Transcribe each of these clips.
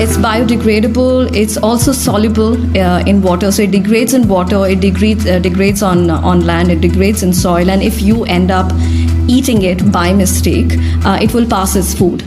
It's biodegradable. It's also soluble in water. So it degrades in water. It degrades on land. It degrades in soil. And if you end up eating it by mistake, it will pass as food.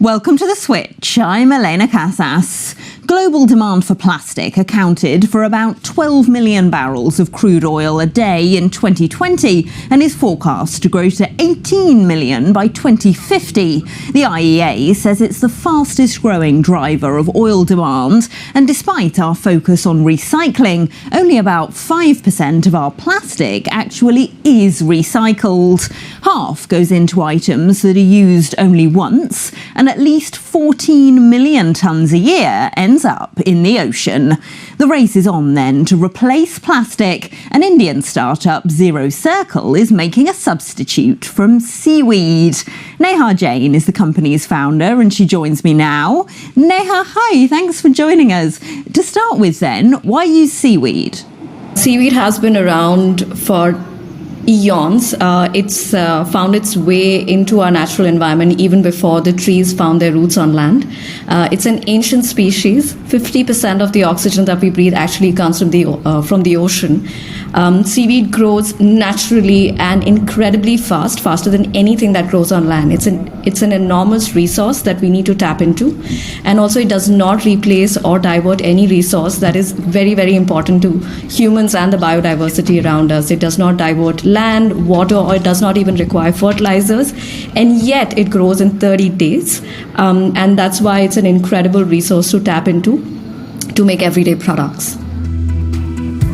Welcome to The Switch. I'm Elena Casas. Global demand for plastic accounted for about 12 million barrels of crude oil a day in 2020 and is forecast to grow to 18 million by 2050. The IEA says it's the fastest growing driver of oil demand, and despite our focus on recycling, only about 5% of our plastic actually is recycled. Half goes into items that are used only once, and at least 14 million tonnes a year ends up in the ocean. The race is on then to replace plastic. An Indian startup, Zero Circle, is making a substitute from seaweed. Neha Jain is the company's founder and she joins me now. Neha, hi, thanks for joining us. To start with then, why use seaweed? Seaweed has been around for eons. It's found its way into our natural environment even before the trees found their roots on land. It's an ancient species. 50% of the oxygen that we breathe actually comes from the ocean. Seaweed grows naturally and incredibly faster than anything that grows on land. It's an enormous resource that we need to tap into, and also it does not replace or divert any resource that is very, very important to humans and the biodiversity around us. It does not divert land, water, or it does not even require fertilizers, and yet it grows in 30 days, and that's why it's an incredible resource to tap into to make everyday products.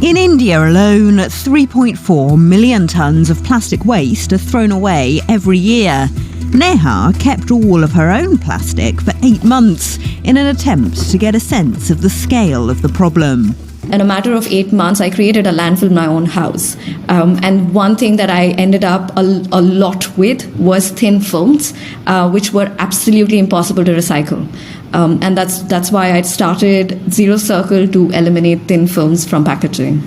In India alone, 3.4 million tonnes of plastic waste are thrown away every year. Neha kept all of her own plastic for 8 months in an attempt to get a sense of the scale of the problem. In a matter of 8 months, I created a landfill in my own house. And one thing that I ended up a lot with was thin films, which were absolutely impossible to recycle. And that's why I started Zero Circle to eliminate thin films from packaging.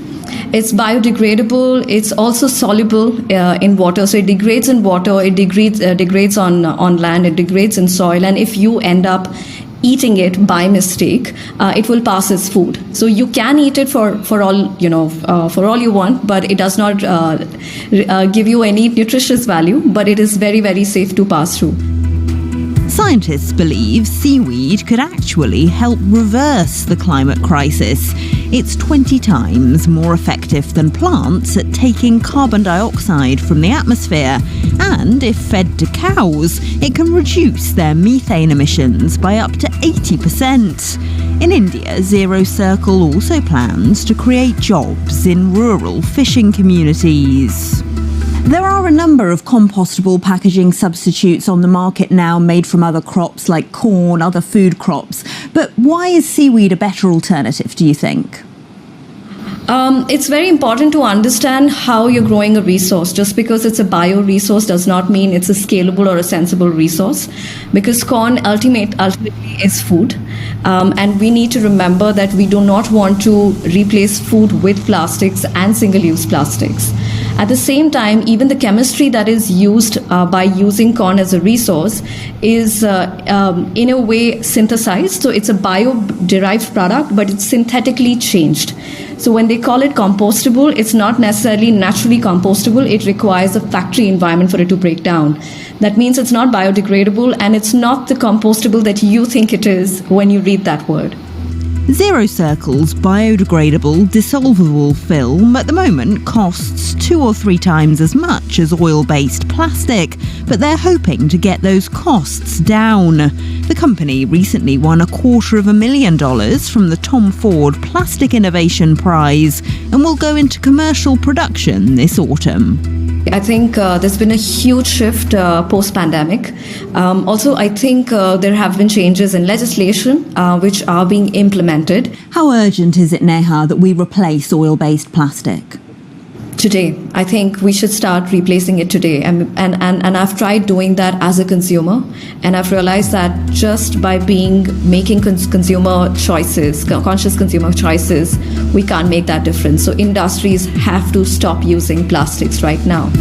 It's biodegradable. It's also soluble in water. So it degrades in water. It degrades on land. It degrades in soil. And if you end up eating it by mistake, it will pass as food. So you can eat it for all you want, but it does not give you any nutritious value. But it is very, very safe to pass through. Scientists believe seaweed could actually help reverse the climate crisis. It's 20 times more effective than plants at taking carbon dioxide from the atmosphere, and if fed to cows, it can reduce their methane emissions by up to 80%. In India, Zero Circle also plans to create jobs in rural fishing communities. There are a number of compostable packaging substitutes on the market now made from other crops like corn, other food crops. But why is seaweed a better alternative, do you think? It's very important to understand how you're growing a resource. Just because it's a bioresource does not mean it's a scalable or a sensible resource, because corn ultimately is food. And we need to remember that we do not want to replace food with plastics and single-use plastics. At the same time, even the chemistry that is used by using corn as a resource is in a way synthesized. So it's a bio-derived product, but it's synthetically changed. So when they call it compostable, it's not necessarily naturally compostable. It requires a factory environment for it to break down. That means it's not biodegradable, and it's not the compostable that you think it is when you read that word. Zero Circle's biodegradable, dissolvable film at the moment costs 2 or 3 times as much as oil-based plastic, but they're hoping to get those costs down. The company recently won $250,000 from the Tom Ford Plastic Innovation Prize and will go into commercial production this autumn. I think there's been a huge shift post-pandemic. Also, I think there have been changes in legislation which are being implemented. How urgent is it, Neha, that we replace oil-based plastic? Today. I think we should start replacing it today. And I've tried doing that as a consumer, and I've realized that just by making consumer choices, conscious consumer choices, we can't make that difference. So industries have to stop using plastics right now.